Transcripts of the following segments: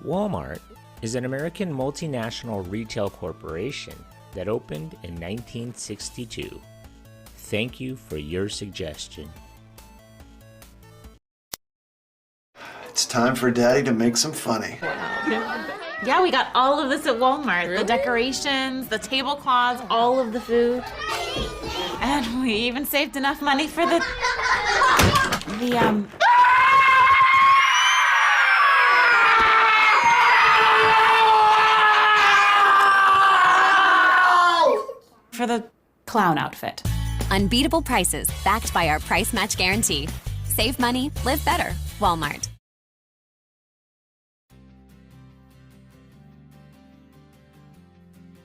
Walmart is an American multinational retail corporation that opened in 1962. Thank you for your suggestion. It's time for Daddy to make some funny. Yeah, we got all of this at Walmart. Really? The decorations, the tablecloths, all of the food. And we even saved enough money for for the clown outfit. Unbeatable prices backed by our price match guarantee. Save money, live better. Walmart.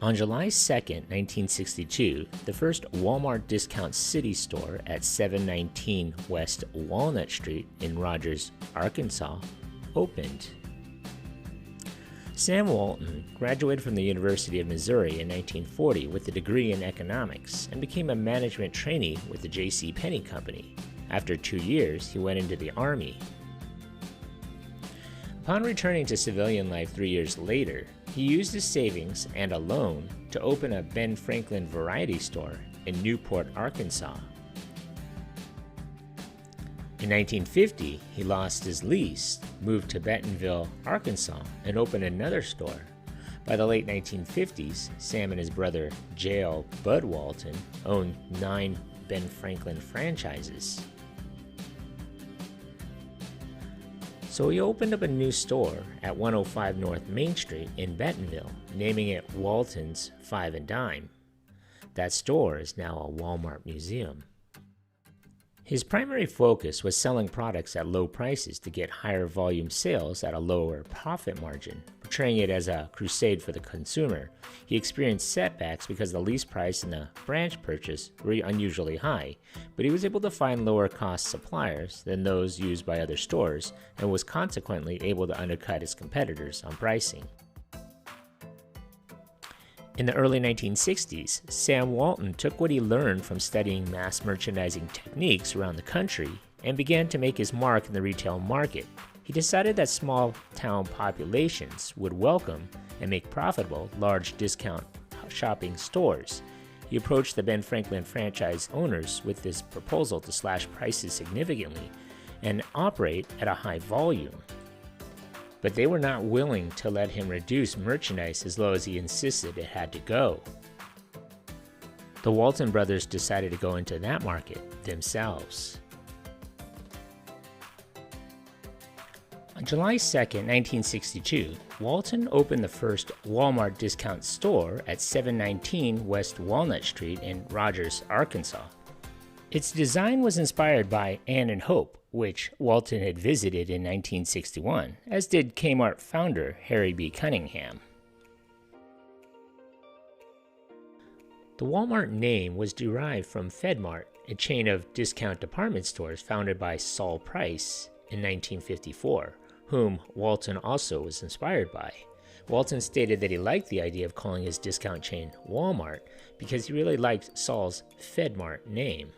On July 2nd, 1962, the first Walmart Discount City store at 719 West Walnut Street in Rogers, Arkansas, opened. Sam Walton graduated from the University of Missouri in 1940 with a degree in economics and became a management trainee with the J.C. Penney Company. After 2 years, he went into the Army. Upon returning to civilian life 3 years later, he used his savings and a loan to open a Ben Franklin variety store in Newport, Arkansas. In 1950, he lost his lease, moved to Bentonville, Arkansas, and opened another store. By the late 1950s, Sam and his brother J.L. Bud Walton owned 9 Ben Franklin franchises. So he opened up a new store at 105 North Main Street in Bentonville, naming it Walton's Five and Dime. That store is now a Walmart museum. His primary focus was selling products at low prices to get higher volume sales at a lower profit margin, portraying it as a crusade for the consumer. He experienced setbacks because the lease price and the branch purchase were unusually high, but he was able to find lower cost suppliers than those used by other stores and was consequently able to undercut his competitors on pricing. In the early 1960s, Sam Walton took what he learned from studying mass merchandising techniques around the country and began to make his mark in the retail market. He decided that small-town populations would welcome and make profitable large discount shopping stores. He approached the Ben Franklin franchise owners with this proposal to slash prices significantly and operate at a high volume. But they were not willing to let him reduce merchandise as low as he insisted it had to go. The Walton brothers decided to go into that market themselves. On July 2nd, 1962, Walton opened the first Walmart discount store at 719 West Walnut Street in Rogers, Arkansas. Its design was inspired by Ann and Hope, which Walton had visited in 1961, as did Kmart founder Harry B. Cunningham. The Walmart name was derived from FedMart, a chain of discount department stores founded by Saul Price in 1954, whom Walton also was inspired by. Walton stated that he liked the idea of calling his discount chain Walmart because he really liked Saul's FedMart name.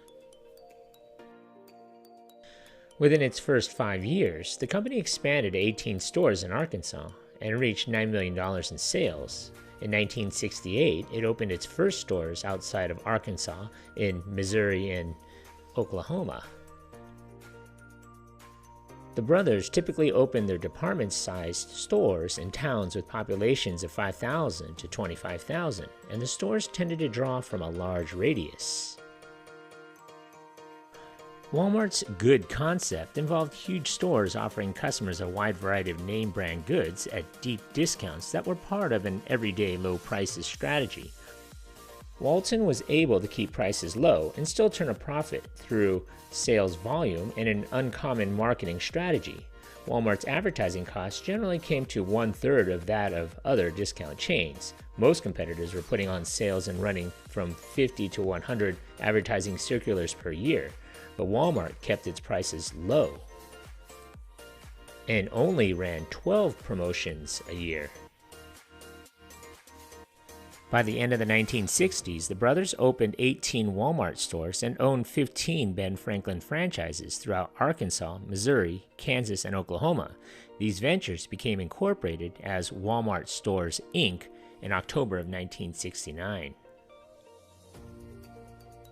Within its first 5 years, the company expanded to 18 stores in Arkansas and reached $9 million in sales. In 1968, it opened its first stores outside of Arkansas in Missouri and Oklahoma. The brothers typically opened their department-sized stores in towns with populations of 5,000 to 25,000, and the stores tended to draw from a large radius. Walmart's good concept involved huge stores offering customers a wide variety of name brand goods at deep discounts that were part of an everyday low prices strategy. Walton was able to keep prices low and still turn a profit through sales volume and an uncommon marketing strategy. Walmart's advertising costs generally came to 1/3 of that of other discount chains. Most competitors were putting on sales and running from 50 to 100 advertising circulars per year. But Walmart kept its prices low and only ran 12 promotions a year. By the end of the 1960s, the brothers opened 18 Walmart stores and owned 15 Ben Franklin franchises throughout Arkansas, Missouri, Kansas, and Oklahoma. These ventures became incorporated as Walmart Stores, Inc. in October of 1969.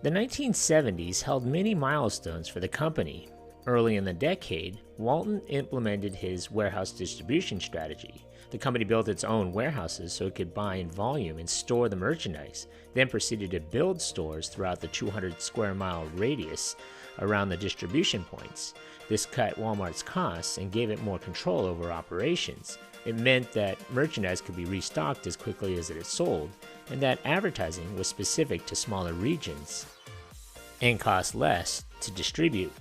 The 1970s held many milestones for the company. Early in the decade, Walton implemented his warehouse distribution strategy. The company built its own warehouses so it could buy in volume and store the merchandise, then proceeded to build stores throughout the 200 square mile radius around the distribution points. This cut Walmart's costs and gave it more control over operations. It meant that merchandise could be restocked as quickly as it is sold, and that advertising was specific to smaller regions and cost less to distribute.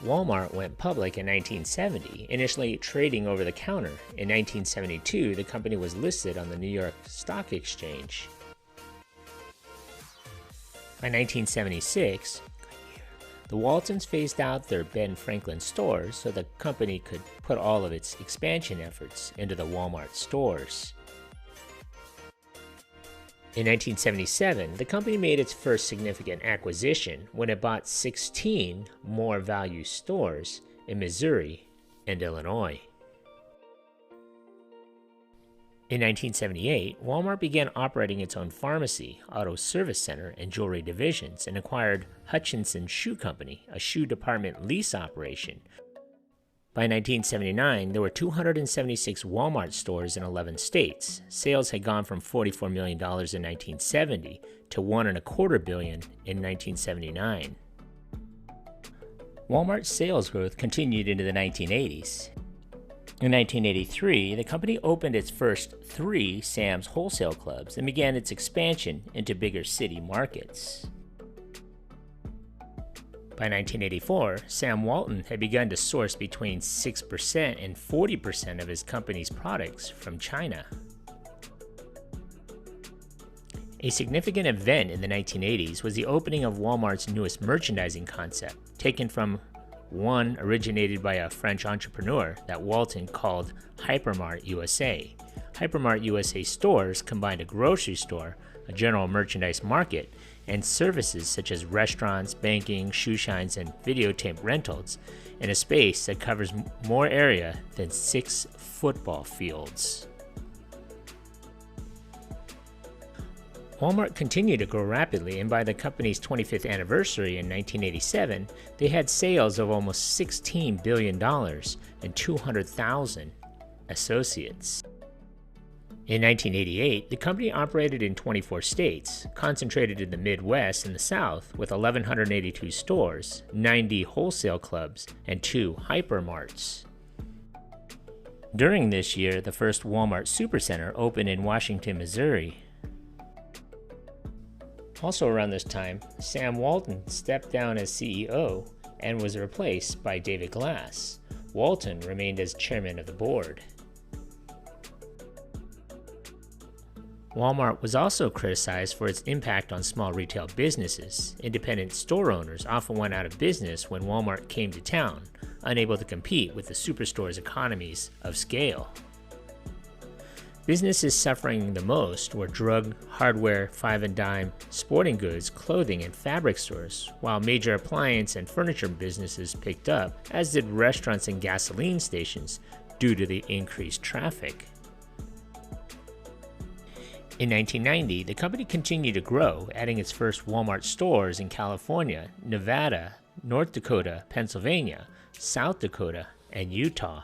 Walmart went public in 1970, initially trading over the counter. In 1972, the company was listed on the New York Stock Exchange. By 1976, the Waltons phased out their Ben Franklin stores so the company could put all of its expansion efforts into the Walmart stores. In 1977, the company made its first significant acquisition when it bought 16 more value stores in Missouri and Illinois. In 1978, Walmart began operating its own pharmacy, auto service center, and jewelry divisions and acquired Hutchinson Shoe Company, a shoe department lease operation. By 1979, there were 276 Walmart stores in 11 states. Sales had gone from $44 million in 1970 to $1.25 billion in 1979. Walmart's sales growth continued into the 1980s. In 1983, the company opened its first 3 Sam's wholesale clubs and began its expansion into bigger city markets. By 1984, Sam Walton had begun to source between 6% and 40% of his company's products from China. A significant event in the 1980s was the opening of Walmart's newest merchandising concept, taken from one originated by a French entrepreneur that Walton called Hypermart USA. Hypermart USA stores combined a grocery store, a general merchandise market, and services such as restaurants, banking, shoe shines, and videotape rentals in a space that covers more area than 6 football fields. Walmart continued to grow rapidly, and by the company's 25th anniversary in 1987, they had sales of almost $16 billion and 200,000 associates. In 1988, the company operated in 24 states, concentrated in the Midwest and the South, with 1,182 stores, 90 wholesale clubs, and 2 hypermarts. During this year, the first Walmart Supercenter opened in Washington, Missouri. Also around this time, Sam Walton stepped down as CEO and was replaced by David Glass. Walton remained as chairman of the board. Walmart was also criticized for its impact on small retail businesses. Independent store owners often went out of business when Walmart came to town, unable to compete with the superstore's economies of scale. Businesses suffering the most were drug, hardware, five and dime, sporting goods, clothing, and fabric stores, while major appliance and furniture businesses picked up, as did restaurants and gasoline stations due to the increased traffic. In 1990, the company continued to grow, adding its first Walmart stores in California, Nevada, North Dakota, Pennsylvania, South Dakota, and Utah.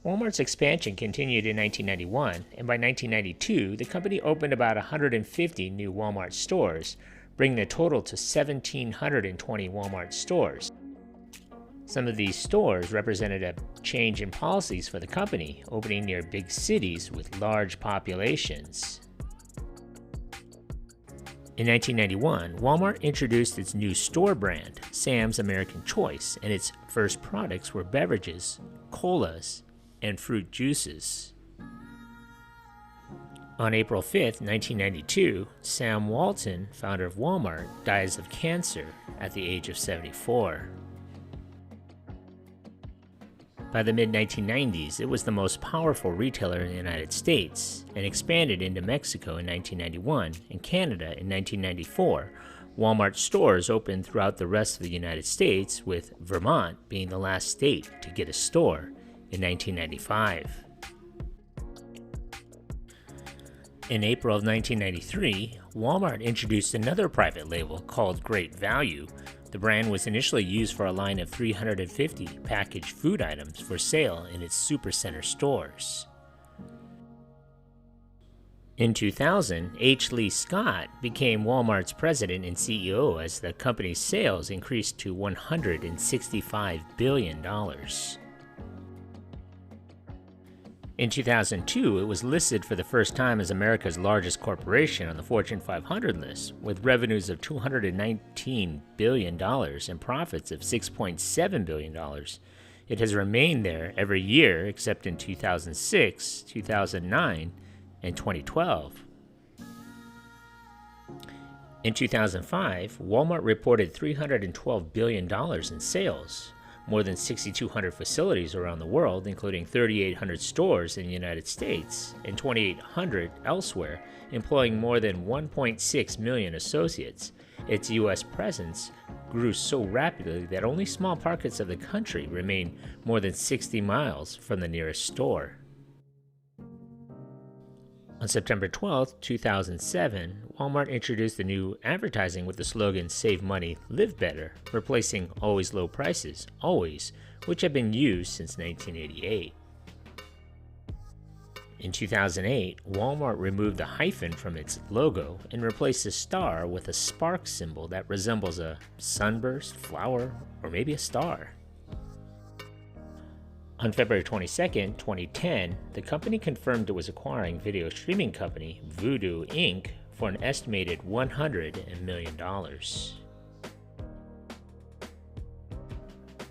Walmart's expansion continued in 1991, and by 1992, the company opened about 150 new Walmart stores, bringing the total to 1,720 Walmart stores. Some of these stores represented a change in policies for the company, opening near big cities with large populations. In 1991, Walmart introduced its new store brand, Sam's American Choice, and its first products were beverages, colas, and fruit juices. On April 5, 1992, Sam Walton, founder of Walmart, dies of cancer at the age of 74. By the mid-1990s, it was the most powerful retailer in the United States and expanded into Mexico in 1991 and Canada in 1994. Walmart stores opened throughout the rest of the United States, with Vermont being the last state to get a store in 1995. In April of 1993, Walmart introduced another private label called Great Value. The brand was initially used for a line of 350 packaged food items for sale in its supercenter stores. In 2000, H. Lee Scott became Walmart's president and CEO as the company's sales increased to $165 billion. In 2002, it was listed for the first time as America's largest corporation on the Fortune 500 list, with revenues of $219 billion and profits of $6.7 billion. It has remained there every year except in 2006, 2009, and 2012. In 2005, Walmart reported $312 billion in sales. More than 6,200 facilities around the world, including 3,800 stores in the United States and 2,800 elsewhere, employing more than 1.6 million associates. Its U.S. presence grew so rapidly that only small pockets of the country remain more than 60 miles from the nearest store. On September 12, 2007, Walmart introduced the new advertising with the slogan "Save Money, Live Better," replacing "Always Low Prices, Always," which had been used since 1988. In 2008, Walmart removed the hyphen from its logo and replaced the star with a spark symbol that resembles a sunburst, flower, or maybe a star. On February 22, 2010, the company confirmed it was acquiring video streaming company Vudu Inc. for an estimated $100 million.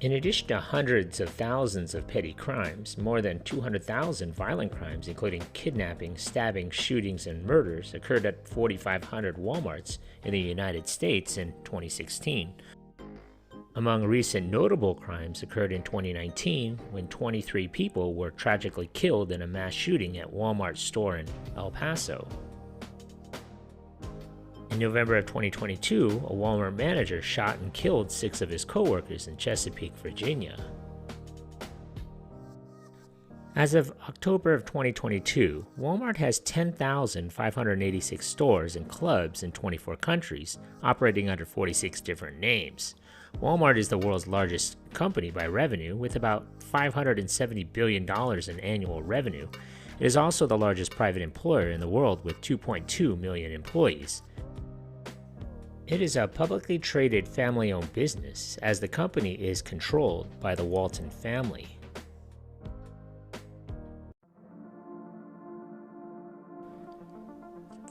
In addition to hundreds of thousands of petty crimes, more than 200,000 violent crimes, including kidnapping, stabbing, shootings, and murders, occurred at 4,500 Walmarts in the United States in 2016. Among recent notable crimes occurred in 2019 when 23 people were tragically killed in a mass shooting at Walmart store in El Paso. In November of 2022, a Walmart manager shot and killed 6 of his co-workers in Chesapeake, Virginia. As of October of 2022, Walmart has 10,586 stores and clubs in 24 countries, operating under 46 different names. Walmart is the world's largest company by revenue, with about $570 billion in annual revenue. It is also the largest private employer in the world with 2.2 million employees. It is a publicly traded family-owned business, as the company is controlled by the Walton family.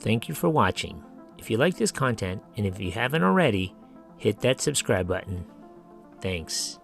Thank you for watching. If you like this content, and if you haven't already, hit that subscribe button. Thanks.